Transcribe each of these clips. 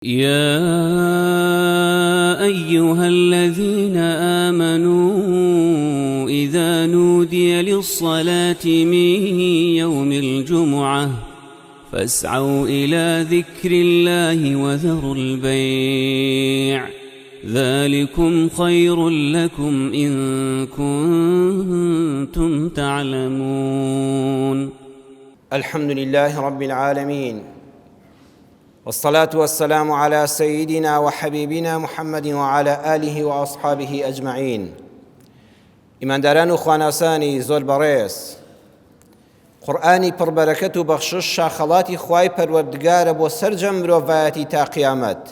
يا أيها الذين آمنوا إذا نودي للصلاة من يوم الجمعة فاسعوا إلى ذكر الله وذروا البيع ذلكم خير لكم إن كنتم تعلمون. الحمد لله رب العالمين، والصلاة والسلام على سيدنا وحبيبنا محمد وعلى آله وأصحابه أجمعين. ئیمانداران و خواناسانی زۆر بەڕێز، قورئانی پڕبەرەکەت و بەخشش شاخەڵاتی خوای پەروەردگارە بۆ سەرجەم مرۆڤایەتی تا قیامەت.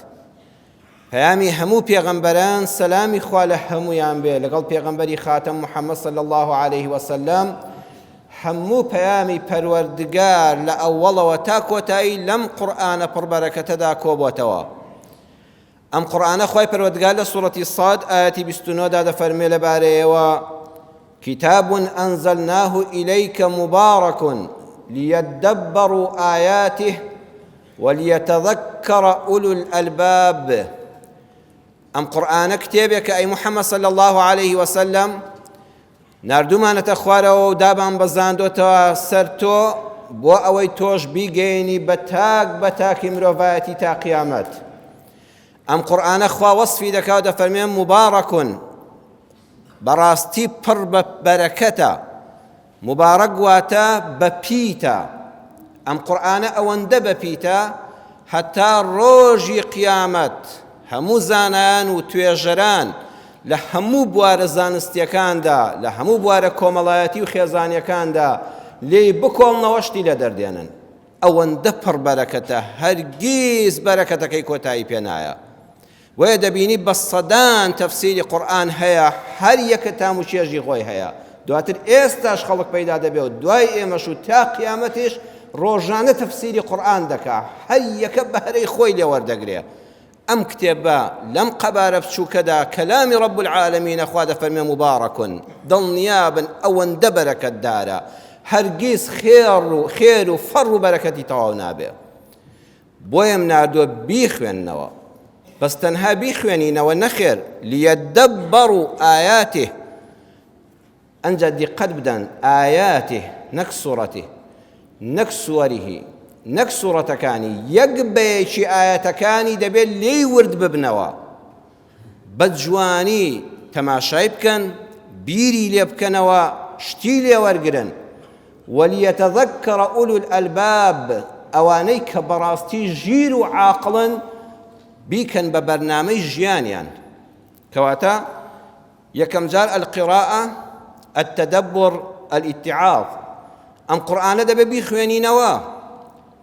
پەیامی هەموو پێغەمبەران سەلامی خوا لە هەموویان بێ، لەگەڵ پێغەمبەری خاتەم محەممەد صلی الله عليه وسلم. هەموو پەیامی پەروەردگار لە ئەوڵەوە تا کۆتایی لەم قورئانە پڕبەرەکەتەدا کۆبووەتەوە. ئەم قورئانە خوای پەروەردگار لە سوورەتی ساد ئاەتی 29 دا دەفەرمێ لەبارەیەوە: كتاب أنزلناه إليك مبارك ليدبروا آياته وليتذكر أولو الألباب. أم قرآن كتابك أي محمد صلى الله عليه وسلم نردومانەتە خوارەوە و دابان بەزاندۆتەوە سەر تۆ بۆ ئەوەی تۆش بیگەیەنی بە تاکی مرۆڤایەتی تا قیامەت. ئەم قورئانە خوا وەسفی دەکا و دەفەرمێ مبارەکون، بەڕاستی پڕ بە بەرەکەتە. مبارەک واتە بەپیتە. ئەم قورئانە ئەوەندە بەپیتە هەتا ڕۆژی قیامەت هەموو زانایان و توێژەران لە هەموو بوارە زانستیەکاندا، لە هەموو بوارە کۆمەڵایەتی و خێزانیەکاندا لێی بکۆڵنەوەشتی لە دەردێنن. ئەوەندە پڕ بەرەکەتە، هەرگیز بەرەکەتەکەی کۆتایی پێ نایە. وەیە دەبینی بە سەدان تەفسیری قورئان هەیە، هەر یەکە تام و چێژی خۆی هەیە. دواتر ئێستاش خەڵک پەیدا دەبێ و دوای ئێمەش و تا قیامەتیش ڕۆژانە تەفسیری قورئان دەکا، هەر یەکە بەهرەی خۆی لێ وەردەگرێ. ئەم کتێبە لەم قەبارە بچووکەدا کەلامی ڕەب العالەمینە، خوا دەفەرمێ مبارەکن، دڵنیابن ئەوەندە بەرەکەتدارە، هەرگیز خێر و فەڕ و بەرەکەتی تەواو نابێ. بۆیەم ناردووە بیخوێننەوە، بەس تەنها بیخوێنینەوە نەخێر. لیەدەبەڕوا ئایاته، ئەنجا دیقەت بدەن، ئایاته نەک سوورەته، نەک سووەریه، نەک سوورەتەکانی، یەک بەیەکی ئاەتەکانی دەبێت لێی ورد ببنەوە، بە جوانی تەماشای بکەن، بیری لێ بکەنەوە، شتی لێ وەرگرن. وەلیەتەذەکەڕ ئولو الئەلباب، ئەوانەی کە بەڕاستی ژیر و عاقڵن بیکەن بە بەرنامەی ژیانیان. کەواتە یەکەم جار القراءة، التدبر، الاتعاظ. ئەم قورئانە دەبێت بیخوێنینەوە.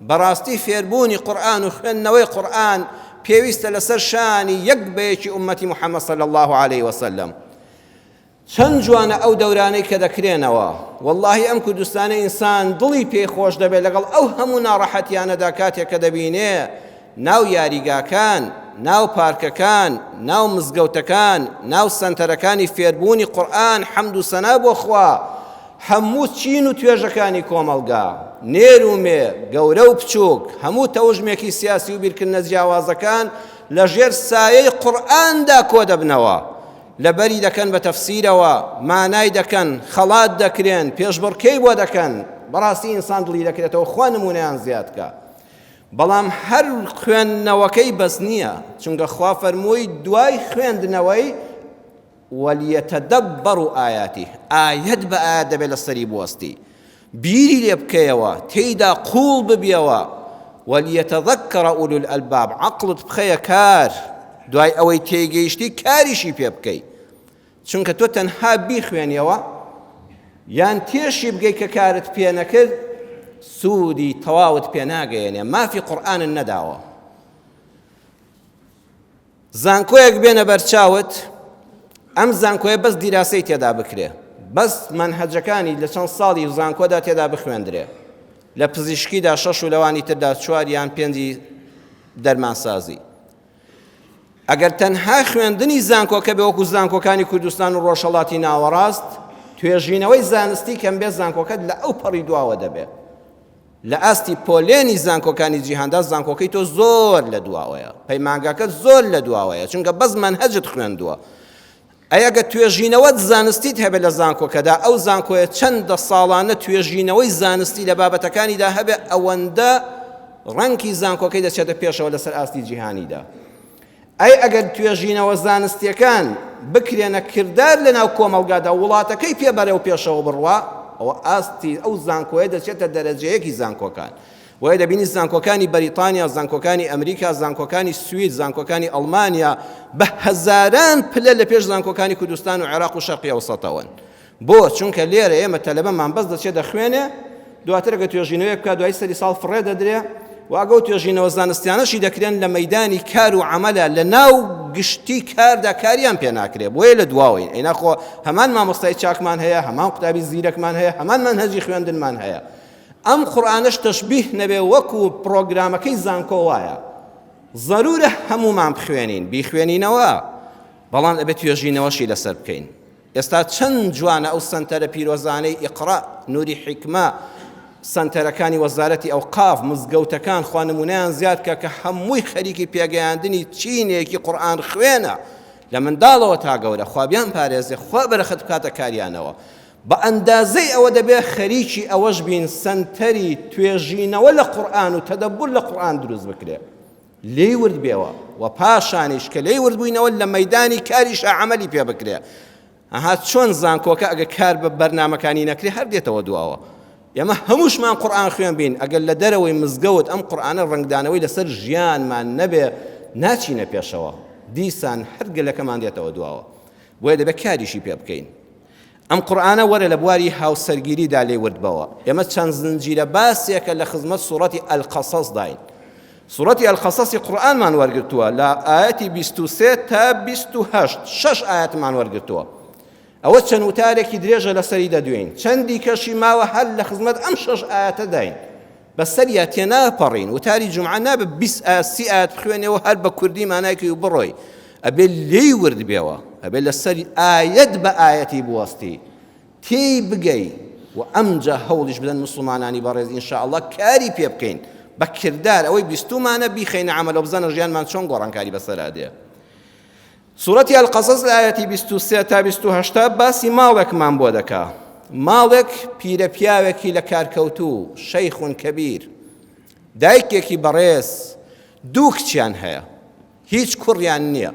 بەڕاستی فێربوونی قورئان و خوێندنەوەی قورئان پێویستە لەسەر شانی یەک بەیەکی ئومەتی محەممەد صلی الله عليه وسلم. چەند جوانە ئەو دەورانەی کە دەکرێنەوە، وەڵڵاهی ئەم کوردستانە ئینسان دڵی پێی خۆش دەبێت لەگەڵ ئەو هەموو ناڕەحەتیانەدا کاتێک کە دەبینێ ناو یاریگاکان، ناو پارکەکان، ناو مزگەوتەکان، ناو سەنتەرەکانی فێربوونی قورئان، حەمد و سەنا بۆ خوا، هەموو چین و توێژەکانی کۆمەڵگا، نێر و مێ، گەورە و بچووک، هەموو تەوژمێکی سیاسی و بیرکردنە جیاوازەکان لەژێر سایەی قورئاندا کۆ دەبنەوە. لەبەری دەکەن بە تەفسیرەوە، مانای دەکەن، خەڵات دەکرێن، پێشبڕکەی بۆ دەکەن. بەڕاستی ئینسان دڵی دەکرێتەوە خوا نمونەیان زیادکە. بەڵام هەر خوێندنەوەکەی بەس نییە، چونکە خوا فەرمووی دوای خوێندنەوەی وەلیەتەدەبەڕوا ئایاته، ئایەت بە ئایەت دەبێت لەسەری بوەستی، بیری لێ بکەیەوە، تێیدا قوڵ ببیەوە. وەلیەتەذەکەڕ ئولو الئەلباب، عەقڵت بخەیە کار، دوای ئەوەی تێگەیشتی کاریشی پێ بکەی. چونکە تۆ تەنها بیخوێنیەوە یان تێشی بگەی کە کارت پێ نەکرد، سوودی تەواوت پێ ناگەیەنێ، مافی قورئانت نەداوە. زانکۆیەک بێنە بەرچاوت، ئەم زانکۆیە بەس دیراسی تێدا بکرێ، بەس مەنهەجەکانی لە چەند ساڵی زانکۆدا تێدا بخوێندرێ، لە پزیشکیدا 6 و لەوانی تردا 4 یان 5 دەرمانسازی. ئەگەر تەنها خوێندنی زانکۆکە بێ وەکو زانکۆکانی کوردستان و ڕۆژهەڵاتی ناوەڕاست، توێژینەوەی زانستی کەم بێ زانکۆکەت لە ئەو پەڕی دواوە دەبێت. لە ئاستی پۆلێنی زانکۆکانی جیهاندا زانکۆکەی تۆ زۆر لە دواوەیە، پەیمانگاکە زۆر لە دواوەیە، چونکە بەس مەنهەجت خوێندووە. ئەگە توێژینەوەت زانستیت هەبێت لە زانکۆکەدا، ئەو زانکۆیە چەندە ساڵانە توێژینەوەی زانستی لە بابەتەکانیدا هەبێ، ئەوەندە ڕەنکی زانکۆکەی دەچێتە پێشەوە لەسەر ئاستی جیهانیدا. ئەگەر توێژینەوە زانستیەکان بکرێنە کردار لە ناو کۆمەڵگادا، وڵاتەکەی پێبەرێ و پێشەوە بڕوا، ئەوە ئاستی ئەو زانکۆیە دەچێتە دەرەجەیەکی زانکۆکان. وایە دەبینی زانکۆکانی بەریتانیا، زانکۆکانی ئەمریکا، زانکۆکانی سوید، زانکۆکانی ئەڵمانیا بە هەزاران پلە لە پێش زانکۆکانی کوردستان و عێراق و شەرقی ئەوسەتەوەن. بۆ چونکە لێرە ئێمە تەلەبەمان بەس دەچێت دەخوێنێ، دواتر ئەگە توێژینەوەی بکات دوای سەری ساڵ فڕێ دەدرێ، و ئەگە توێژینەوە زانستیانەشی دەکرێن لە مەیدانی کار و عەمەلە، لە ناو گشتی کاردا کاریان پێ ناکرێ، بۆیە لە دواوین. ئەینەخۆ هەمان مامۆستای چاکمان هەیە، هەمان قوتابی زیرەکمان هەیە، هەمان مەنهەجی خوێندنمان هەیە. ئەم قورئانەش تەشبیه نەبێ وەکو پرۆگرامەکەی زانکۆ وایە، ضرورە هەمومان بخوێنین، بیخوێنینەوە، بەڵام ئەبێت توێژینەوەشی لەسەر بکەین. ئێستا چەند جوانە ئەو سەنتەرە پیرۆزانەی ئیقرا، نوری حیکمە، سەنتەرەکانی وەزارەتی ئەوقاف، مزگەوتەکان خوانمونیان زیاد کە هەمووی خەریکی پێگەیاندنی چینێکی قورئان خوێنە، لە منداڵەوە تا گەورە، خوا بیان پارێزێ، خوا بەرەخەت بکاتە کاریانەوە. بە ئەندازەی ئەوە دەبێت خەریکی ئەوەش بین سەنتەری توێژینەوە لە قورئان و تەدەبور لە قورئان دروست بکرێ، لێی ورد بێەوە، و پاشانیش کە لێی ورد بووینەوە لە مەیدانی کاریش عەمەلی پێ بکرێ. ئەها چۆن زانکۆکە ئەگە کار بە بەرنامەکانی نەکرێ هەر دێتەوە دواوە. ئێمە هەمووشمان قورئان خوێن بین، ئەگەر لە دەرەوەی مزگەوت ئەم قورئانە ڕنگدانەوەی لەسەر ژیانمان نەبێ، ناچینە پێشەوە، دیسان هەر گەلەکەمان دێتەوە دواوە. بۆیە دەبێت کاریشی پێ بکەین. ئەم قورئانە وەرە لە بواری هاوسەرگیریدا لێ وردبەوە. ئێمە چەند زنجیرە باسێکە لە خزمەت سوورەتی ئەلقەسەس داین. سوورەتی ئەلقەسەسی قورئانمان وەرگرتووە لە ئاەتی 23 تا 28، 6 ئاەتمان وەرگرتووە. ئەوە چەند وتارێکی درێژە لەسەری دەدوێن، چەندی کەشی ماوە هەر لە خزمەت ئەم 6 ئاەتە داین، بەسەریا تێناپەڕین. وتاری جومعە نابێت 20 ئاەت 30 ئاەت بخوێنێەوە هەر بە کوردی مانایکەی و بڕۆی، ئەبێ لێی ورد بێەوە، ئەبێ لەسەری ئاەت بە ئاەتی بوەستی تێی بگەی، و ئەمجا هەوڵیش بدەن مسلمانانی بەڕێز ئینشاءڵڵا کاری پێ بکەین بە کردار، ئەوەی بیستومانە بیخەینە عەمەلە و بزانە ژیانمان چۆن گۆڕانکاری بەسەرا دێ. سوورەتی ئەلقەسەس لە ئاەتی 23 تا 28 باسی ماڵێکمان بۆ دەکا. ماڵێک پیرە پیاوێکی لە کارکەوتوو، شەیخون کەبیر، دایکێکی بەڕێز، دوو کچیان هەیە، هیچ کوڕیان نییە.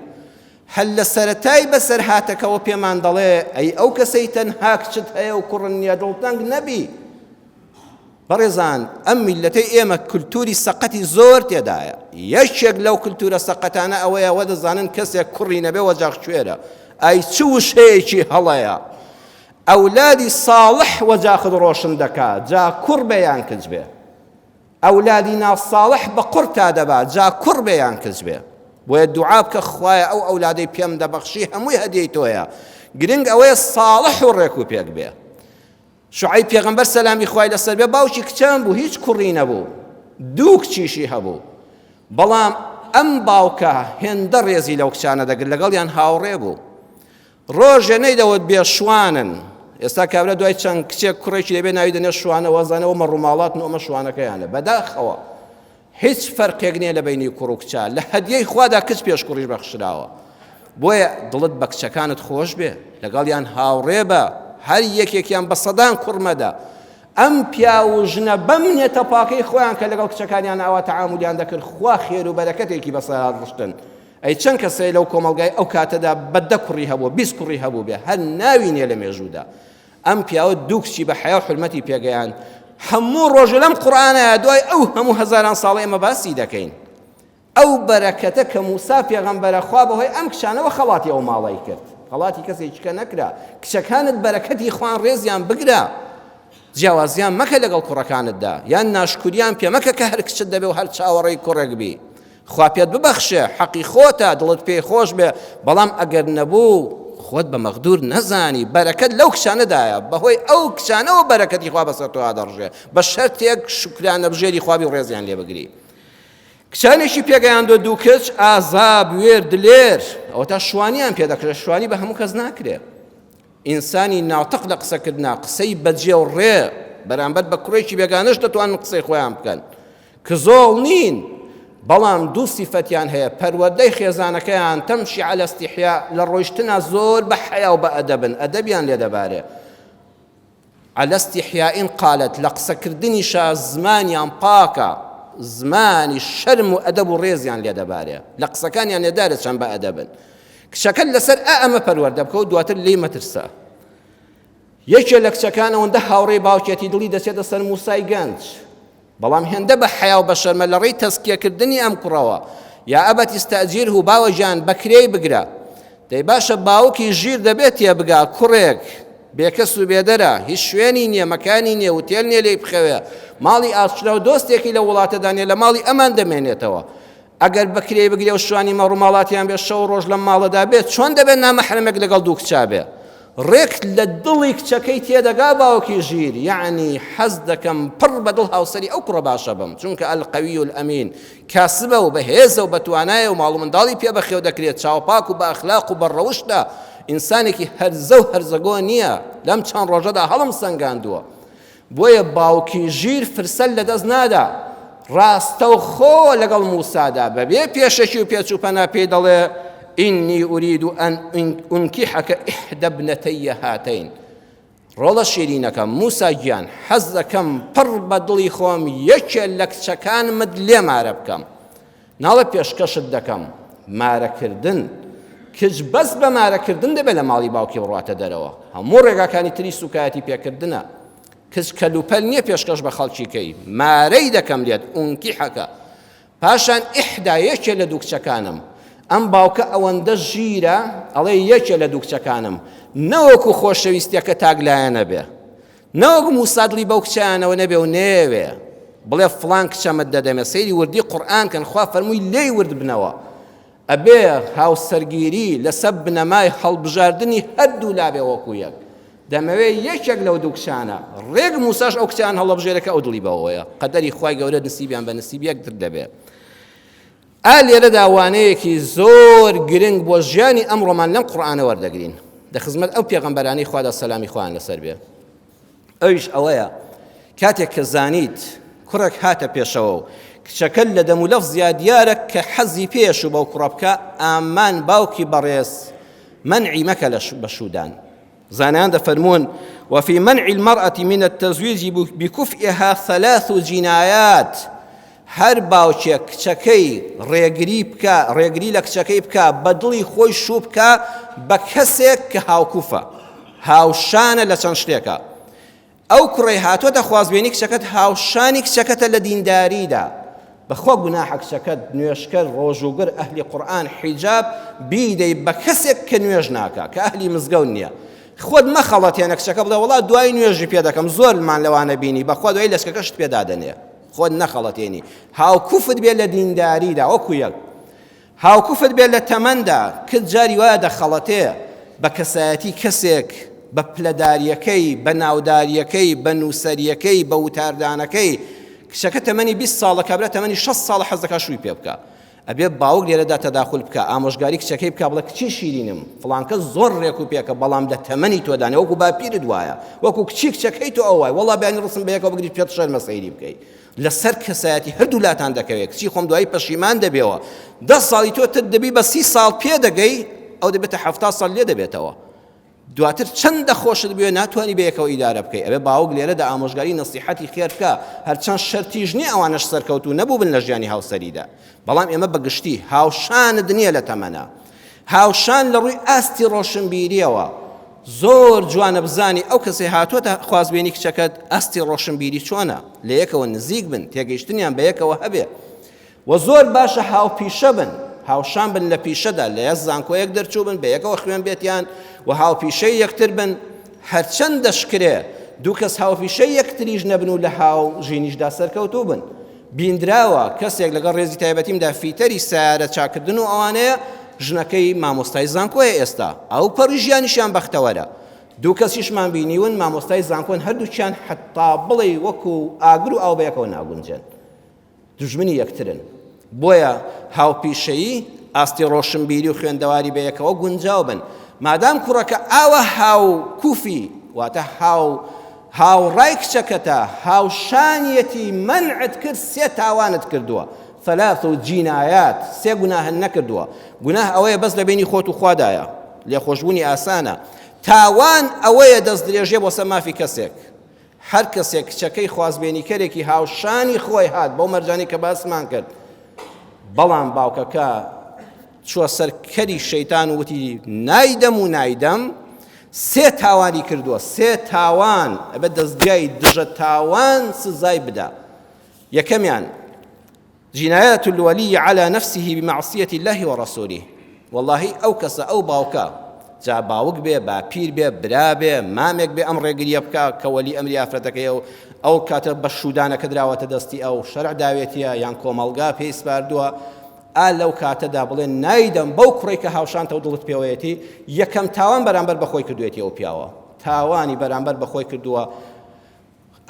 هەل لە سەرەتای بەسەر هاتەکەەوە پێمان دەڵێ ئەی ئەو کەسەی تەنها کچت هەیە و کوڕن نییە، دڵتەنگ نەبی. بەڕێزان، ئەم میلەتەی ئێمە کولتوری سەقەتی زۆر تێدایە. یەکێک لەو کولتورە سەقەتانە ئەوەیە وە دەزانن کەسێک کوڕی نەبێ وەجاغ کوێرە، ئای چ وشەیەکی هەڵەیە. ئەولادی ساڵح وەجاخت ڕۆشن دەکات، جا کوڕ بێ یان کچ بێ. ئەولادی ناساڵح بە قوڕ تا دەبات، جا کوڕ بێ یان کچ بێ. بۆیە دوعا بکە خوایە ئەو ئەولادەی پێم دەبەخشی هەمووی هەدیەی تۆیە، گرنگ ئەوەیە ساڵح و ڕێک و پێک بێ. شوعەیب پێغەمبەر سەلامی خوای لەسەر بێ باوکی کچان بوو، هیچ کوڕی نەبوو، دوو کچیشی هەبوو، بەڵام ئەم باوکە هێندە ڕێزی لەو کچانە دەگرت، لەگەڵیان هاوڕێ بوو. ڕۆژێ نەیدەوت بێ شوانن. ئێستا کابرا دوای چەند کچێک کوڕێکی دەبێ ناوی دەنێ شوانە، وەزانەوە مە ڕووماڵات و ئەمە شوانەکەیانە بەداخەوە. هیچ فەرقێک نییە لە بینی کوڕ و کچە، لە هەدیەی خوادا کچ پێش کوڕیش بەخشراوە. بۆیە دڵت بە کچەکانت خۆش بێ، لەگەڵیان هاوڕێ بە، هەر یەکێکیان بە سەدان کوڕمەدا. ئەم پیا و ژنە بەم نێتە پاکەی خۆیان کە لەگەڵ کچەکانیان ئاوا تەعامولیان دەکرد، خوا خێر و بەرەکەتێکی بەسەر ڕشتن. ئەی چەند کەسەی لەو کۆمەڵگای ئەو کاتەدا بە 10 کوڕی هەبوو، 20 کوڕی هەبوو بێ، هەر ناوی نییە لە مێژوودا. ئەم پیاوە دوو کچی بە حیا و حرمەتی پێگەیان. هەموو ڕۆژە لەم قورئانەیە دوای ئەو هەموو هەزاران ساڵی ئێمە باسی دەکەین. ئەو بەرەکەتە کە موسا پێغەمبەرە خوا بەهۆی ئەم کچانەوە خەڵاتی ئەو ماڵی کرد، خەڵاتی کەسێکیکە نەکرا. کچەکانت بەرەکەتی خوان ڕێزیان بگرە، جیاوازیان مەکە لەگەڵ کوڕەکانتدا، یان ناشکوریان پێ مەکە کە هەر کچت دەبێ و هەر چاوەڕێی کوڕێک بی. خوا پێت ببەخشێ، حەقی خۆتە، دڵت پێی خۆش بێ، بەڵام ئەگەر نەبوو خۆت بە مەغدور نەزانی. بەرەکەت لەو کچانەدایە، بەهۆی ئەو کچانەوە بەرەکەتی خوا بەسەر تۆ دەڕژێ، بە شەرتێک شکرانە بژێری خوابی و ڕێزیان لێ بگری. کچانێکی پێگەیاندۆ دوو کچ، ئازاب، وێر، دلێر، ئەوە تا شوانیان پێ دەکرێت. شوانی بە هەموو کەس ناکرێ. ئینسانی ناوتەق لە قسەکردنا، قسەی بەجێ و ڕێ بەرامبەر بە کوڕێکی بێگانەش دەتوانن قسەی خۆیان بکەن کە زۆڵ نین بەڵام دوو سیفەتیان هەیە پەروەردەی خێزانەکەیان تەمشی عەلە ئیستیحیا لە ڕۆیشتنە زۆر بە حەیا و بە ئەدەبن ئەدەبیان لێ دەبارێ عەلە ئیستیحیاء قالت لە قسەکردنیشا زمانیان پاکە زمانی شەرم و ئەدەب و ڕێزیان لێ دەبارێ لە قسەکانیان لێدارێت چەند بە ئەدەبن کچەکە لەسەر ئەمە پەروەردە بکە و دواتر لێی مەترسە یەکێ لە کچەکانەوەندە هاوڕێی باوکێتی دڵی دەچێتە سەر موسای گەنج بەڵام هێندە بە حەیا و بە شەرمە لە ڕێی تەزکیەکردنی ئەم کوڕەوە یا ئەبەت ئیستەئجیرهو باوە گیان بەکرێی بگرە دەی باشە باوکی ژیر دەبێت تێبگا کوڕێک بێکەس و بێدەرە هیچ شوێنی نییە مەکانی نییە وتێل نییە لێی بخەوێ ماڵی ئاشرا و دۆستێکی لە وڵاتەدانێ لە ماڵی ئەمان دەمێنێتەوە ئەگەر بەکرێ بگرێ و شوانی مەڕووماڵاتیان بێت شەو ڕۆژ لە ماڵەدا بێت چۆن دەبێت نامەحرەمێک لەگەڵ دوو کچا بێ ڕێک لە دڵی کچەکەی تێدەگا باوکی ژیر یعنی حەز دەکەم پڕ بە دڵ هاوسەری ئەو کوڕە باشە بم چونکە ئەلقەوی و ئەمین کاسبە و بەهێزە و بەتوانایە و ماڵ و منداڵی پێ بەخێو دەکرێت چاوپاک و بە ئەخلاق و بە ڕەوشتە ئینسانێکی هەرزە و هەرزەگۆ نییە لەم چەند ڕۆژەدا هەڵم سەنگاندووە بۆیە باوکی ژیر فرسەر لەدەست نادا ڕاستە و خۆ لەگەڵ موسادا بەبێ پێشەکی و پێچووپەنا پێی دەڵێ إني أريد أن أنكحك إحدى ابنتي هاتين ڕۆڵە شیرینەکەم موسا گیان حەز دەکەم پڕ بە دڵی خۆم یەکێ لە کچەکانمت لێ مارە بکەم ناڵە پێشکەشت دەکەم مارەکردن کچ بەس بە مارەکردن دەبێت لە ماڵی باوکی بڕاتە دەرەوە هەموو ڕێگاکانی تری سوکایەتی پێکردنە کچ کەلوپەل نییە پێشکەش بە خەڵکیکەی مارەی دەکەم لێت ئونکیحەکە پاشان ئیحدا یەکێ لە دوو کچەکانم ئەم باوکە ئەوەندە ژیرە ئەڵێ یەکێ لە دوو کچەکانم نەوەکو خۆشەویستیەکە تاگلایەنە بێ نەوەکو موسادڵی بەو کچیانەوە نەبێ و نێوێ بڵێ فڵان کچەمت دەدەمێ سەیری وردی قورئان کەن خوا فەرمووی لێی ورد بنەوە ئەبێ هاوسەرگیری لەسەر بنەمای هەڵبژاردننی هەردوو لابێ وەکو یەک دەمەوێ یەکێک لەو دوو کچانە ڕێگ موساش ئەو کچیان هەڵەبژێرەکە ئەو دڵی بەوەیە قەدەری خوای گەورە نسیبیان بە نسیب یەکتر دەبێ لێرە داوانەیەکی زۆر گرنگ بۆ ژیانی ئەمڕۆمان لەم قورئانە وەردەگرین دەخزمەت ئەو پێغەمبەرانەی خوا سەلامی خوایان لەسەر بێ ئەویش ئەوەیە کاتێک کە زانیت کوڕێک هاتە پێشەوە و کچەکە لە دەم و لەفزیا دیارە کە حەزی پێش و بەو کوڕە بکە ئامان باوکی بەڕێز منعی مەکە لە بەشودان زانایان دەفەرمون وفي منع المرأة من التزويج بكفئها 3 جنايات هەر باوچێک کچەکەی ڕێگری لە کچەکەی بکە بە دڵی خۆی شوو بکە بە کەسێک کە هاوکوفە هاوشانە لە چەند شتێکە ئەو کوڕی هاتوۆتە خوازبێنی کچەکەت هاوشانی کچەکەتە لە دینداریدا بەخوا گوناحە کچەکەت نوێشکەر ڕۆژوگر ئەهلی قورئان حیجاب بیدەی بە کەسێک کە نوێژ ناکە کە ئەهلی مزگەوت نییە خۆت مەخەڵەتێنە کچەکە بڵێ وەڵا دوای نوێژی پێ دەکەم زۆرمان لەوانە بینی بەخوا دوای لەسکەکەشت پێدادەنێ خۆت نەخەڵەتێنی هاوکوفت بێت لە دینداریدا وەکو یەک هاوکوفت بێت لە تەمەندا کت جاری وایە دەخەڵەتێ بە کەسایەتی کەسێک بە پلەداریەکەی بە ناوداریەکەی بە نووسەریەکەی بە وتاردانەکەی کچەکە تەمەنی 20 ساڵە کابرا تەمەنی 6 ساڵە حەز دەکات شووی پێ بکە ئەبێ باوک لێرەدا تەداخل بکە ئامۆژگاری کچەکەی بکە بڵێ کچی شیرینم فڵانکە زۆر ڕێک و پێکە بەڵام لە تەمەنی تۆدانێ وەکو باپیرت وایە وەکو کچی کچەکەی تۆ ئەوە وەڵا بیانی ڕسم بە یەکەوە بگریت پێت شەرمە سەیری بکەیت لەسەر کەسایەتی هەردوو لاتان دەکەوێت کچی خۆم دوایی پەشیمان دەبێەوە 10 ساڵی تۆ تر دەبی بە 30 ساڵ پێ دەگەی ئەو دەبێتە 70 ساڵ لێ دەبێتەوە دواتر چەندە خۆشت بوێ ناتوانانی بە یەکەوە ئیدارە بکەی ئەبێ باوک لێرەدا ئامۆژگاری نەسیحەتی خێر بکە هەرچەند شەرتیش نییە ئەوانەش سەرکەوتوو نەبوو بن لە ژیانی هاوسەریدا بەڵام ئێمە بەگشتی هاوشانت نییە لە تەمەنە هاوشان لە ڕووی ئاستی ڕۆشنبیریەوە زۆر جوانە بزانی ئەو کەسێ هاتووەتە خوازبێنی کچەکەت ئاستی ڕۆشنبیری چۆنە لە یەکەوە نزیک بن تێگەیشتنیان بە یەکەوە هەبێ و زۆر باشە هاوپیشە بن هاوشان بن لە پیشەدا لە یەک زانکۆیەک دەرچوو بن بە یەکەوە خوێن بێتیان و هاوپیشەی یەکتر بن هەرچەند دەشکرێ دوو کەس هاوپیشەی یەکتریش نەبن و لە هاو ژینیشدا سەرکەوتوو بن بیندراوە کەسێک لەگەڵ ڕێزی تایبەتیمدا فیتەری سیارە چاکردن و ئەوانەیە ژنەکەی مامۆستای زانکۆیە ئێستا ئەو پەڕی ژیانیشیان بەختەوەرە دوو کەسیشمان بینیون مامۆستای زانکۆن هەردووچیان حتا بڵێ وەکو ئاگر و ئاو بەیەکەوە ناگونجن دوژمنی یەکترن بۆیە هاوپیشەیی ئاستی ڕۆشنبیری و خوێندەواری بەیەکەوە گونجاو بن مادام کوڕەکە ئاوە هاو کوفی واتە هاو هاوڕای کچەکەتە هاوشانیەتی منعت کرد سێ تاوانت کردووە ثلاث جینایات سێ گوناهت نەکردووە گوناه ئەوەیە بەس لە بینی خۆت و خوادایە لێخۆشبوونی ئاسانە تاوان ئەوەیە دەست درێژێ بۆ سەر مافی کەسێک هەر کەسێک کچەکەی خوازبێنیکەرێکی هاوشانی خۆی هات بەو مەرجانی کە باسمان کرد بەڵام باوکەکە چوە سەر کەری شەیتان و وتی نایدەم سێ تاوانی کردووە سێ تاوان ئەبێ دەستگای دژە تاوان سزای بدە یەکەمیان جناية الولي على نفسه بمعصية الله ورسوله والله أو كسا أو باوكا جا باوك بي با پیر بي برا بي مامك بي أمر يقري يبكا كولي أمري أفرتك أو كاتب بشودانة كدراوة دستي أو شرع داويتيا يعني كومالغا بيس باردوا لەو کاتەدا بڵێن نایدەم بەو کوڕی کە هاوشانتە و دڵت پێوەیەتی یەکەم تاوان بەرامبەر بەخۆی کردوێتی ئەو پیاوە تاوانی بەرامبەر بەخۆی کردووە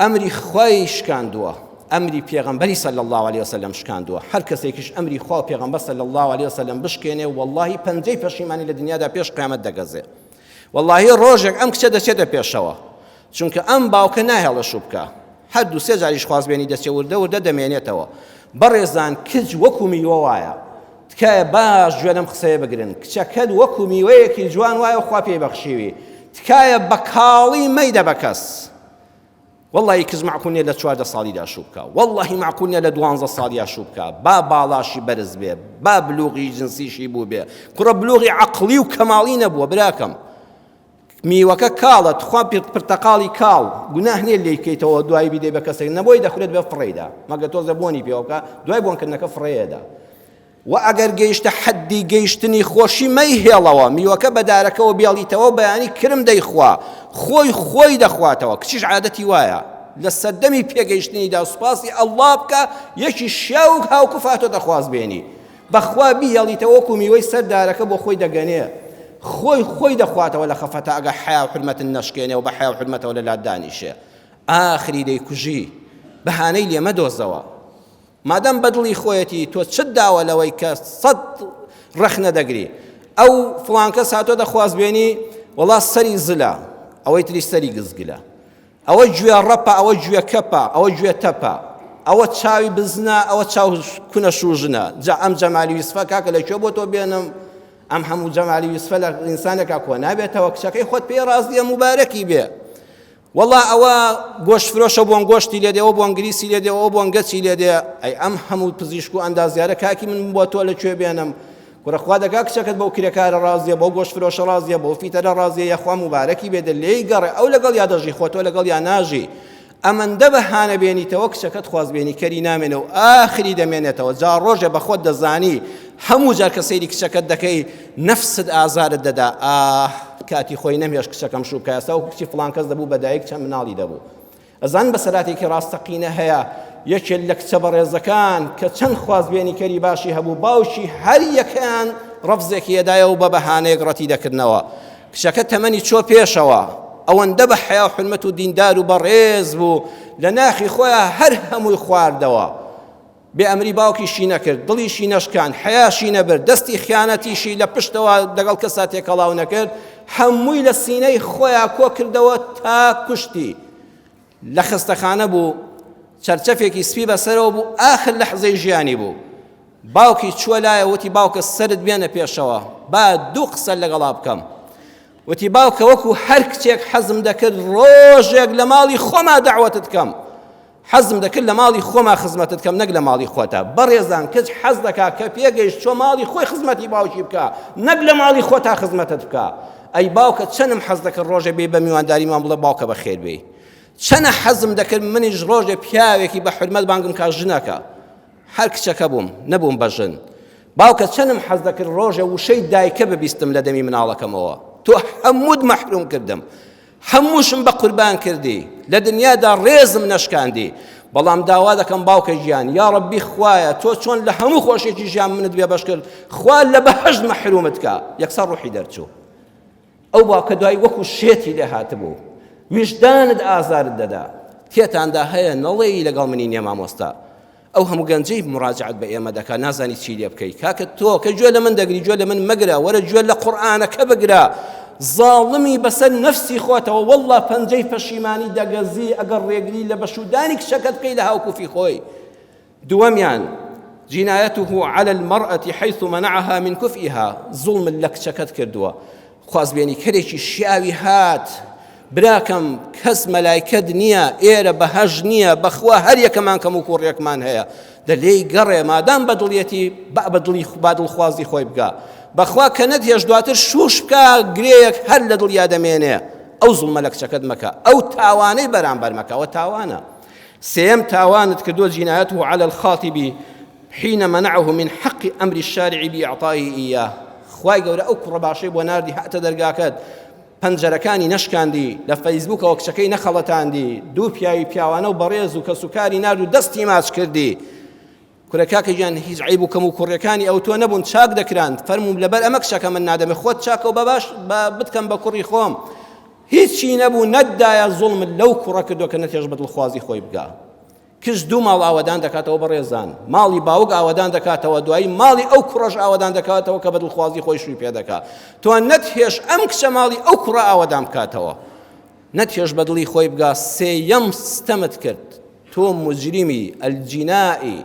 ئەمری خۆی شکاندووە ئەمری پێغەمبەری صلی الله عليه وسلم شکاندووە هەر کەسێکیش ئەمری خوا و پێغەمبەر صلی الله عليه وسلم بشکێنێ والله پەنجەی پەشیمانی لە دنیادا پێش قیامەت دەگەزێ والله ڕۆژێک ئەم کچە دەچێتە پێشەوە چونکە ئەم باوکە ناهێڵە شوو بکە هەردوو سێ جاریش خوازبێنی دەچێ وردە دەمێنێتەوە بەڕێزان کچ وەکو میوە وایە تکایە باش گوێ لەم قسەیە بگرن کچەکەت وەکو میوەیەکی جوان وایە خوا پێی بەخشیوی تکایە بە کاڵی مەیدە بە کەس والله کچ معقول نییە لە 14 ساڵیدا شوو بکە والله معقول نییە لە 12 ساڵیا شوو بکە با باڵاشی بەرز بێ با بلوغی جنسیشی بوو بێ کوڕە بلوغی عەقڵی و کەماڵی نەبووە براکەم میوەکە کاڵە تخوا پرتەقاڵی کاڵ گوناه نییە لێی بکەیتەوە دوای بیدەی بە کەسێک نەبۆی دەخورێت بە فڕێدا مەگە تۆزە بۆنی پێوە بکە دوای بۆنکردنەکە فڕێدا و ئەگەر گەیشتە حەدی گەیشتنی خۆشی مەیهێڵەوە میوەکە بەدارەکەەوە بێڵیتەوە بەیانی کرم دەیخوا خۆی دەخواتەوە کچیش عادەتی وایە لە سەردەمی پێگەیشتنیدا سوپاسی ئەڵڵا بکە یەکی شیاو هاوکو فاتۆ دەخوازبێنی بەخوا بیهێڵیتەوە وەکو میوەی سەردارەکە بۆ خۆی دەگەنێ خۆی دەخواتەوە لە خەفەتە ئەگە حیا و حرمەت نەشکێنێ و بە حیا و حرمەتەوە لە لات دانیشێ ئاخری دەیکوژی بەهانەی لێمە دۆزەوە مادەم بەدڵی خۆیەتی تۆ چت داوە لەوەی کە 100 ڕەخ نەدەگری ئەو فڵان کەس هاتۆ دەخوازبێنی وەڵا سەری زلە ئەوەی تری سەری گزگلە ئەوە گوێ ڕەپە ئەوە گوێ کەپە ئەوە گوێ تەپە ئەوە چاوی بزنە ئەوە چاو کونە شوژنە جا ئەم جەمالی یوسفە کاکە لەکوێ بۆ تۆ بێنم ئەم هەموو جەمالی یوسفە لە ئینسانێکا کۆ نابێتەوە کچەکەی خۆت پێی ڕازیە مبارەکی بێ وەڵا ئەوە گۆشت فرۆشە بۆن گۆشتی لێدێ ئەوە بۆن گریسی لێدێ ئەوە بۆن گەچی لێدێ ئەی ئەم هەموو پزیشک و ئەندازیارە کاکی من بۆ تۆ لەکوێ بێنم کوڕەخوا دەکا کچەکەت بەو کرێکارە ڕازیە بەو گۆشت فرۆشە ڕازیە بەو فیتەرە ڕازیە یەخوا مبارەکی بێدە لێی گەڕێ ئەو لەگەڵ یا دەژی خۆ تۆ لەگەڵ یا ناژی ئەمەندە بەهانە بێنیتەوە کچەکەت خوازبێنی کەری نامێنە و ئاخری دەمێنێتەوە جا ڕۆژێ بە خۆت دەزانی هەموو جار کە سەیری کچەکەت دەکەی نەفست ئازارت دەدا کاتی خۆی نەمێش کچەکەم شوو بکە ئێستا و کچی فڵان کەس دەبوو بەدایک چەند مناڵی دەبوو ئەزان بەسەراتێکی ڕاستەقینە هەیە یەکێک لە کچە بەڕێزەکان کە چەند خوازبێنی کەری باشی هەبوو باوشی هەر یەکەیان ڕەفزێکی هێدایە و بە بەهانەیەک ڕەتی دەکردنەوە کچەکە تەمەنی چۆ پێشەوە ئەوەندە بە حیا و حرمەت و دیندار و بەڕێز بوو لە ناخی خۆیان هەر هەمووی خواردەوە بێ ئەمری باوکیشی نەکرد دڵیشی نەشکان حیاشی نەبرد دەستی خیانەتیشی لە پشتەوە لەگەڵ کەسا تێکەڵاو نەکرد هەمووی لە سینەی خۆیان کۆ کردەوە تا کوشتی لە خستەخانە بوو چەرچەفێکی سپی بەسەرەوە بوو ئاخر لەحزەی ژیانی بوو باوکی چووە لایە وتی باوکە سەرت بێنە پێشەوە با دوو قسە لەگەڵا بکەم وتی باوکە وەکو هەر کچێک حەزم دەکرد ڕۆژێک لە ماڵی خۆما دەعوەتت کەم حەزم دەکرد لە ماڵی خۆما خزمەتت کەم نەک لە ماڵی خۆتە بەڕێزان کەس حەز دەکا کە پێگەیشت چۆ ماڵی خۆی خزمەتی باوکی بکە نەک لە ماڵی خۆتا خزمەتت بکە ئەی باوکە چەندم حەز دەکرد ڕۆژێ بێ بە میوانداریمان بڵێ باوکە بەخێر بێ چەنە حەزم دەکرد منیش ڕۆژێ پیاوێکی بە حرمەت بانگم کا ژنەکە هەر کچەکە بووم نەبووم بە ژن باوکە چەندم حەز دەکرد ڕۆژێ وشەی دایکە ببیستم لە دەمی مناڵەکەمەوە تۆ هەمووت مەحروم کردم هەمووشم بە قوربان کردی لە دنیادا ڕێزم نەشکاندی بەڵام داوا دەکەم باوکە ژیان یا ڕەبی خوایە تۆ چۆن لە هەموو خۆشێکی ژیان منت بێ بەش کرد خوا لە بەهەشت مەحرومت کە یەکسەر ڕوحی دەرچوو ئەو باوکە دوای وەکو شێتی لێ هاتبوو ویژدانت ئازارت دەدا تێتاندا هەیە نەڵێی لەگەڵ منی نییە مامۆستا ئەو هەموو گەنجەی مراجعەت بە ئێمە دەکا نازانی چی لێ بکەی کاکە تۆ کە گوێ لە من دەگری گوێ لە من مەگرە وەرە گوێ لە قورئانەکە بگرە ظاڵمی بەسەر نەفسی خۆتەوە وەڵڵا پەنجەی پەشیمانی دەگەزی ئەگەر ڕێگری لە بەشودانی کچەکەت بکەی لە هاوکوفی خۆی. دووەمیان جنايته على المرأة حيث منعها من كفئها ظلم لك شكت كردوا خواز بيني كريشي شياوي هات براكم كز ملايكة نية إيرا بهج نية بخوا هريا كمان كموكور يكمان هيا دلي قرية ما دام بدليتي بدلي بعد الخوازي خوي بقى بخوا كانت يجدواتر شوش بكا قريك هر لدل يادمينه أو ظلم لك شكت مكا أو تاواني بران برمكا وتاوانا سيم تاوانت كدو جنايته على الخاطب حين منعه من حق أمر الشارع بإعطائه إياه خواي قول أكبر باشي وناردي حتى درقاكد پەنجەرەکانی نەشکاندی لە فەیسبووکەوە کچەکەی نەخەڵەتاندی دوو پیاوانە و بەڕێز و کە سوکاری نارد و دەستی ماچ کردی کورەکاکە گیان هیچ عیب و کەم و کوڕیەکانی ئەو تۆ نەبوون چاک دەکراند فەرمووم لەبەر ئەمە کچەکە من نادەمێ خۆت چاکە و بەباش بتکەم بە کوڕی خۆم هیچی نەبوو نەتدایە زوڵمت لەو کوڕە کردو کە نەتێژ بەدڵخوازی خۆی بگا کچ دوو ماڵ ئاوەدان دەکاتەوە بەڕێزان ماڵی باوک ئاوەدان دەکاتەوە دوایی ماڵی ئەو کوڕەش ئاوەدان دەکاتەوە کە بەدڵخوازی خۆی شووی پێ دەکات تۆ نەتهێش ئەم کچە ماڵی ئەو کوڕە ئاوەدان بکاتەوە نەتهێش بەدڵی خۆی بگا سێیەم ستەمت کرد تۆ مجرمی ئەلجینائی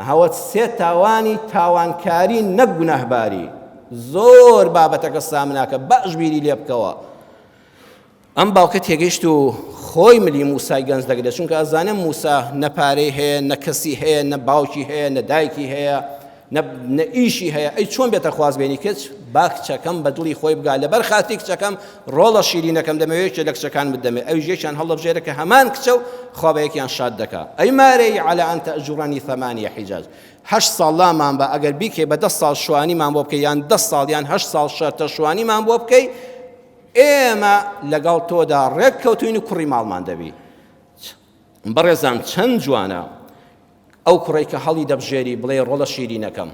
هەوت سێ تاوانی تاوانکاری نەک گونەهباری زۆر بابەتەکە سامناکە باش بیری لێ بکەوە ئەم باوکە تێگەیشت و خۆی ملی موسای گەنج دەگرێت چونکە ئەزانێ موسا نە پارەی هەیە نە کەسی هەیە نە باوکی هەیە نە دایکی هەیە نە ئیشی هەیە ئەی چۆن بێتە خوازبێنی کچ با کچەکەم بە دڵی خۆی بگا لەبەر خاتی کچەکەم ڕۆڵە شیرینەکەم دەمەوێت لە کچەکان بدەمێ ئەوی ژێکیان هەڵەبژێرە کە هەمان کچە و خوابەیەکیان شاد دەکا ئەی مارەی على ئەن تەئجورەنی ثەمانیە حیجاج 8 ساڵامان بە ئەگەر بیکەی بە 10 ساڵ شوانیمان بۆ بکەی یان 10 ساڵ یان 8 ساڵ شەرتە شوانیمان بۆ بکەی ئێمە لەگەڵ تۆدا ڕێککەوتوین و کوڕی ماڵمان دەبی بەڕێزان چەند جوانە ئەو کوڕی کە هەڵی دەبژێری بڵێ ڕۆڵە شیرینەکەم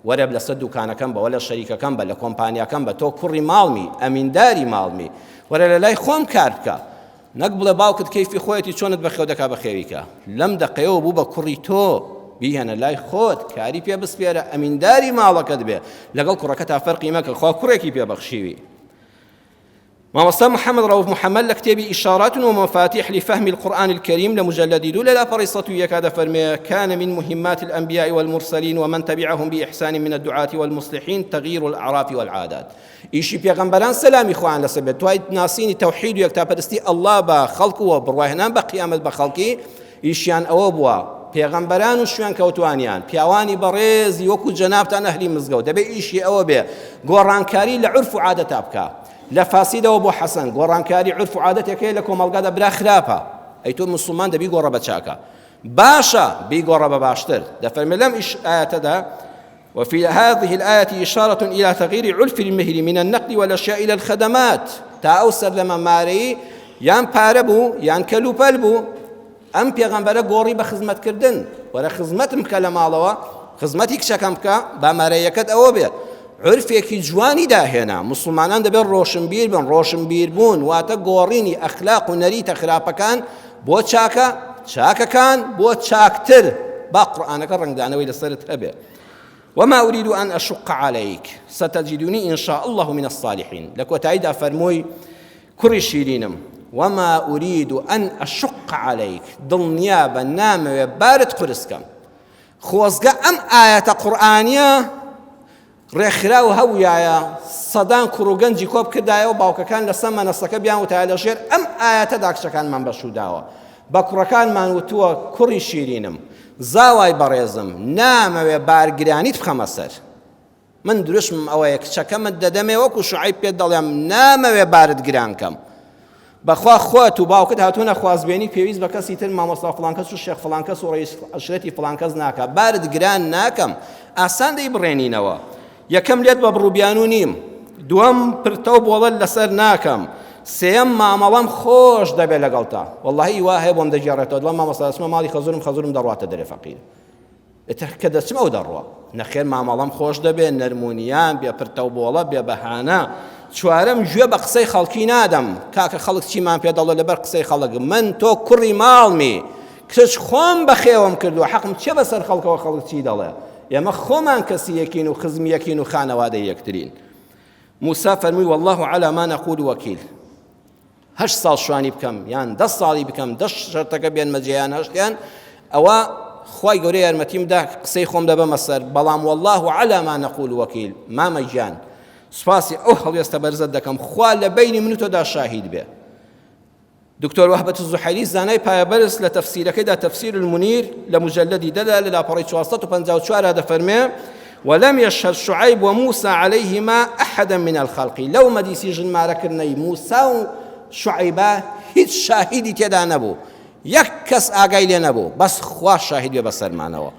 وەرە لەسەر دوکانەکەم بە وەلە شەریکەکەم بە لە کۆمپانیاکەم بە تۆ کوڕی ماڵمی ئەمینداری ماڵمی وەرە لە لای خۆم کار بکە نەک بڵێ باوکت کەیفی خۆیەتی چۆنت بەخێو دەکا بەخێویکە لەم دەقەیەوە بوو بە کوڕی تۆ بیهێنە لای خۆت کاری پێ بسپێرە ئەمینداری ماڵەکەت بێ لەگەڵ کوڕەکە تا فەرقی مەکە خوا کوڕێکی پێ بەخشیوی مامۆستا محمد رؤوف محمد لكتابي إشارات ومفاتيح لفهم القرآن الكريم لمجلد دولة لا فريصة يكاد فرمي كان من مهمات الأنبياء والمرسلين ومن تبعهم بإحسان من الدعاة والمصلحين تغيير الأعراف والعادات إيشي بيغمبران سلامي خوان لسبب تويت ناسيني توحيد ويكتابرستي الله بخلق وبرواهنان بقيامة بخلقي إيشيان أوبوا پێغەمبەران و شوێن کەوتوانیان پیاوانی بەڕێزی وەکو جەنابتان ئەهلی مزگەوت دەبێ ئیشی ئەوە بێ گۆڕانکاری لە عورف و عادەتا بکە لە فاسیدەوە بۆ حەسەن گۆڕانکاری عورف و عادەتێکەیە لە کۆمەڵگادا برا خراپە ئەی تۆ موسڵمان دەبی گۆڕە بە چاکە باشە بیگۆڕە بە باشتر دەفەرمێ لەم ئاەتەدا وفي هذه الآية إشارة إلى تغيير عرف المهر من النقد والأشياء إلى الخدمات تا أوسر لما ماري يان باربو يان كلوبالبو ئەم پێغەمبەرە گۆڕی بە خزمەتکردن وەرە خزمەتم بکە لە ماڵەوە خزمەتی کچەکەم بکە بامارەیەکەت ئەوە بێ عرفێکی جوانی داهێنا موسڵمانان دەبێت ڕۆشنبیر بن ڕۆشنبیر بوون واتە گۆڕینی ئەخلاق و نەریتە خراپەکان بۆ چاکە چاکەکان بۆ چاکتر با قورئانەکە ڕنگدانەوەی لەسەرت هەبێ وما أريد أن أشق عليك ستجدني إن شاء الله من الصالحين لكوتايدا فرموي كري شيرينم وما أريد أن أشق عليك دڵنیا بە نامەوێ بارت قورسکەم خۆزگە ئەم ئاەتە قورئانیە ڕێکخرا و هەوویایە سەدان کوڕ و گەنجی کۆ بکردایەوە باوکەکان لەسەر مەنەسەکە بیان وتایە لەژێر ئەم ئاەتەدا کچەکانمان بەشوداوە بە کوڕەکانمان وتووە کوڕی شیرینم زاوای بەڕێزم نامەوێ بارگرانیت بخەمە سەر من دروشمم ئەوەیە کچەکەمت دەدەمێ وەکو شوعیب پێت دەڵێم نامەوێ بارت گرانکەم بەخوا خۆت و باوکت هاتوونە خوازبێنی پێویست بە کەسی تر مامۆستا فڵانکەس و شێخ فڵانکەس و ڕئیس عەشرەتی فڵانکەس ناکە بارت گران ناکەم ئاسان دەی بڕێنینەوە یەکەم لێت بە بڕووبیان و نیم دووەم پرتە و بۆڵەت لەسەر ناکەم سێم مامەڵەم خۆش دەبێت لەگەڵتا وەڵڵاهی وا هەیە بۆم دەگێڕێتەوە دڵم مامۆستا دەچمە ماڵی خەزورم دەڕواتە دەرێ فەقیر کە دەچم ئەو دەڕوە نەخێر مامەڵەم خۆش دەبێت نەرمونیان بێ پرتە و بۆڵە بێ بەهانە چوارەم گوێ بە قسەی خەڵکی نادەم کاکە خەڵک چیمان پێ دەڵێ لەبەر قسەی خەڵک من تۆ کوڕی ماڵمی کچ خۆم بەخێوم کردووە حەقم چێ بەسەر خەڵکەوە خەڵک چی دەڵێ ئێمە خۆمان کەسی یەکین و خزمی یەکین و خانەوادەی یەکترین موسى فەرمووی والله على ما نقول وكيل. 8 ساڵ شوانی بکەم یان 10 ساڵی بکەم 10 شەرتەکە بێن مەجێیان هەشتیان ئەوە خوای گەورەی یارمەتیمدا قسەی خۆم دەبەمە سەر، بەڵام والله على ما نقول وكيل. مامەگیان سوپاسی ئەو هەڵوێستە بەرزت دەکەم، خوا لە بینی من و تۆدا شاهید بێ. دکتۆر وهبەت الزوحیلی زانای پایەبەرز لە تەفسیرەکەیدا تەفسیر المنیر لە مجلدی دەدا لە لاپەڕی 454 دەفەرمێ ولم يشهد شعيب وموسى عليهما أحدا من الخلق. لو مديسي ژمارەکردنەی موسى و شعيبە هیچ شاهیدی تێدا نەبوو، یەک کەس ئاگای لێ نەبوو، بەس خوا شاهید بێ بەسەرمانەوە،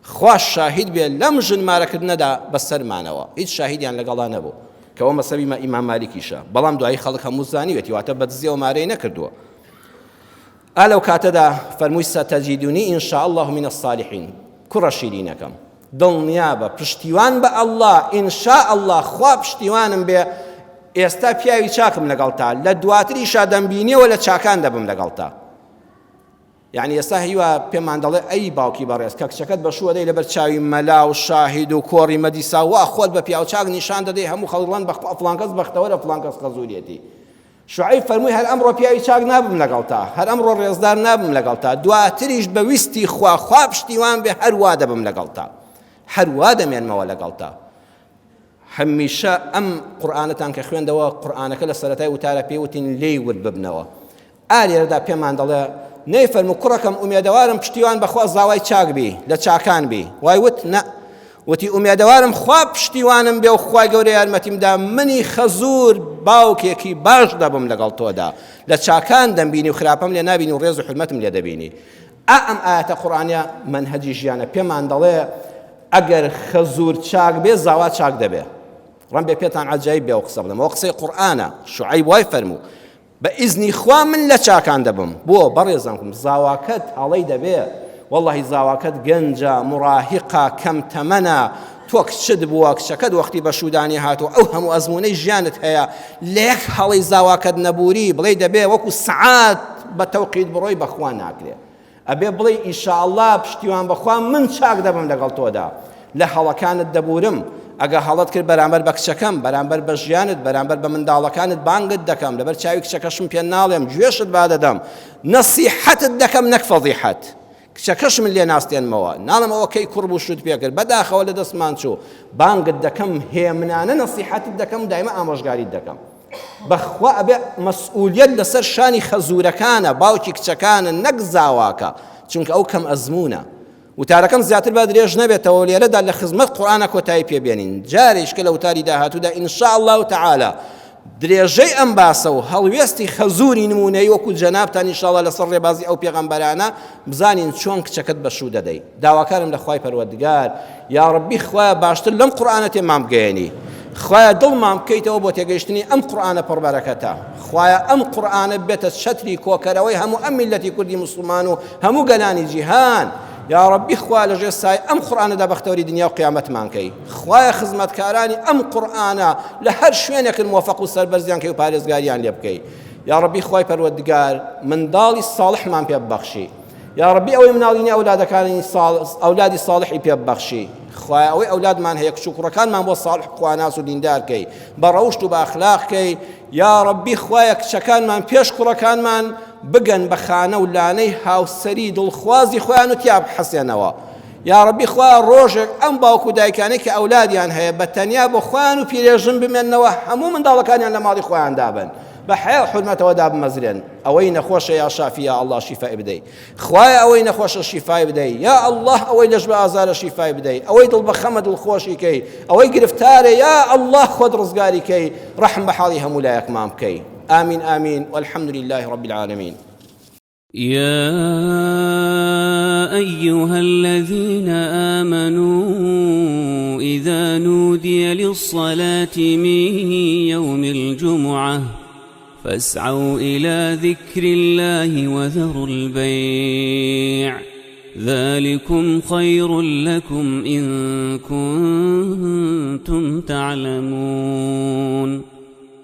خوا شاهید بێ لەم ژمارەکردنەدا بەسەرمانەوە، هیچ شاهیدیان لەگەڵا نەبوو، کەەوە مەسەبی ئیمام مالیکیشە، بەڵام دوایی خەڵک هەموو زانیوێتی، واتە بەدزیەوە مارەی نەکردووە. ئالەو کاتەدا فەرمووی ستەجیدونی ئین شاء الله من الصالحین، کوڕە شیرینەکەم دڵنیابە پشتیوان بە ئەڵڵا، ئین شاء الله خوا پشتیوانم بێ، ئێستا پیاوی چاکم لەگەڵتا، لە دواتریشا دەمبینیەوە لە چاکان دەبم لەگەڵتا. یعنی ئێستا هیوا پێمان دەڵێ ئەی باوکی بەڕێز کە کچەکەت بەشووە دەی لەبەر چاوی مەلا و شاهید و کۆڕی مەدیسا وا خۆت بە پیاو چاک نیشان دەدەی، هەموو خەڵڵان فڵان کەس بەختەوەرە فڵان کەس خەزوریەتی. شوعیب فەرمووی هەر ئەمڕۆ پیاوی چاک نابم لەگەڵتا، هەر ئەمڕۆ ڕێزدار نابم لەگەڵتا، دواتریش بە ویستی خوا پشتیوان بێ هەروا دەبم لەگەڵتا، هەروا دەمێنمەوە لەگەڵتا. هەمیشە ئەم قورئانەتان کە خوێندەوە، قورئانەکە لە سەرەتای وتارە پێوتین لێی ورد ببنەوە. ئالێرەدا پێمان دەڵێ نەیفەرموو کوڕەکەم ئومێدەوارم پشتیوان بەخوا زاوای چاک بی، لە چاکان بی، وای وت نە، وتی ئومێدەوارم خوا پشتیوانم بێ و خوای گەورەی یارمەتیمدا منی خەزوور باوکێکی باش دەبم لەگەڵ تۆدا، لە چاکان دەمبینی و خراپەم لێ نابینی و ڕێز و حرمەتم لێ دەبینی. ئەم ئاەتە قورئانیە منهەجی ژیانە، پێمان دەڵێ ئەگەر خەزوور چاک بێ زاوا چاک دەبێ. ڕەن بێ پێتان عەجایب بێ و قسە بڵێم، ئەوە قسەی قورئانە. شوعیب وای فەرموو بە ئیزنی خوا من لە چاکان دەبم، بۆ بەڕێزانکم زاواکەت هەڵەی دەبێ، وەڵڵاهی زاواکەت گەنجە، مڕاهقە، کەم تەمەنە، تۆ کچت بووە، کچەکەت وەختی بە شودانی هاتووە، ئەو هەموو ئەزموونەی ژیانت هەیە، لە یەک هەڵەی زاواکەت نەبووری بڵێ دەبێ وەکو سەعات بە تەوقیت بڕۆی بەخوا ناکرێ، ئەبێ بڵێ ئینشاءالله پشتیوان بەخوا من چاک دەبم لەگەڵ تۆدا، لە هەڵەکانت دەبورم، ئەگە هەڵەت کرد بەرامبەر بە کچەکەم، بەرامبەر بە ژیانت، بەرامبەر بە منداڵەکانت بانگت دەکەم، لەبەر چاوی کچەکەشم پێ ناڵێم، گوێشت با دەدەم، نەسیحەتت دەکەم نەک فەضیحەت، کچەکەش من لێ ناستێنمەوە، ناڵم ئەوە کەی کوڕ بوو شت پێ کرد، بەداخەوە لە دەستمان چوو، بانگت دەکەم، هێمنانە نەسیحەتت دەکەم، دایمە ئامۆژگاریت دەکەم. بەخوا ئەبێ مەسئولیەت لەسەر شانی خەزوورەکانە، باوکی کچەکانە، نەک زاواکە، چونکە ئەو کەم ئەزمونە. وتارەکەم زیاتر با درێژ نەبێتەوە، لێرەدا لە خزمەت قورئانە کۆتایی پێبێنین. جارێک کە لە وتاری داهاتوودا ئینشاء الله تعالی درێژەی ئەم باسە و هەڵوێستی خەزووری نمونەی وەکو جەنابتان ئینشاءالله لەسەر ڕێبازی ئەو پێغەمبەرانە بزانین چۆن کچەکەت بەشوو دەدەی. داواکارم لە خوای پەروەردگار، یا ڕەبی خوایە باشتر لەم قورئانە تێمان بگەێنی، خوایە دڵمان بکەیتەوە بۆ تێگەیشتنی ئەم قورئانە پڕبەرەکەتە، خوایە ئەم قورئانە بێتە چەتری کۆکەرەوەی هەموو ئەم میلەتی کوردی مسلمان و هەموو گەلانی جیهان. یا ڕەبی خوا لەژێر سای ئەم قورئانەدا بەختەوەری دنیا و قیامەتمان کەی، خوایە خزمەتکارانی ئەم قورئانە لە هەر شوێنێکن موفق و سەربەرزیان کەی و پارێزگاریان لێ بکەی. یا ڕەبی خوای پەروەردگار منداڵی ساڵحمان پێ ببەخشی، یا ڕەبی ئەوەی مناڵینی ئەولادەکانی ئەولادی ساڵحی پێ ببەخشی، خوایە ئەوەی ئەولادمان هەیە کچ و کوڕەکانمان بۆ ساڵح خواناس و دیندار کەی، بە ڕەوشت و بە ئەخلاق کەی. یا ڕەبی خوایە کچەکانمان پێش کوڕەکانمان بگەن بە خانە و لانەی هاوسەری دڵخوازی خۆیان و تیا بحەسێنەوە. یا ڕەبی خوایە ڕۆژێک ئەم باوکو و دایکانەی کە ئەولادیان هەیە بە تەنیا بۆ خۆیان و پیرێژن بمێننەوە، هەموو منداڵەکانیان لە ماڵی خۆیان دابن، بە حیا و حورمەتەوە دابمەزرێن. ئەوەی نەخۆشە یا شافی یا ئەڵڵا شیفای بدەی، خوایە ئەوەی نەخۆشە شیفای بدەی، یا ئەڵڵا ئەوەی لەش بە ئازارە شیفای بدەی، ئەوەی دڵ بە خەمە دڵخۆشی کەی، ئەوەی گرفتارە یا ئەڵڵا خۆت ڕزگاری کەی، ڕەحم بە حاڵی هەموو لایەکمان بکەی. آمین آمین والحمد لله رب العالمين. يا أيها الذين آمنوا إذا نودي للصلاة من يوم الجمعة فاسعوا إلى ذكر الله وذروا البيع ذلكم خير لكم إن كنتم تعلمون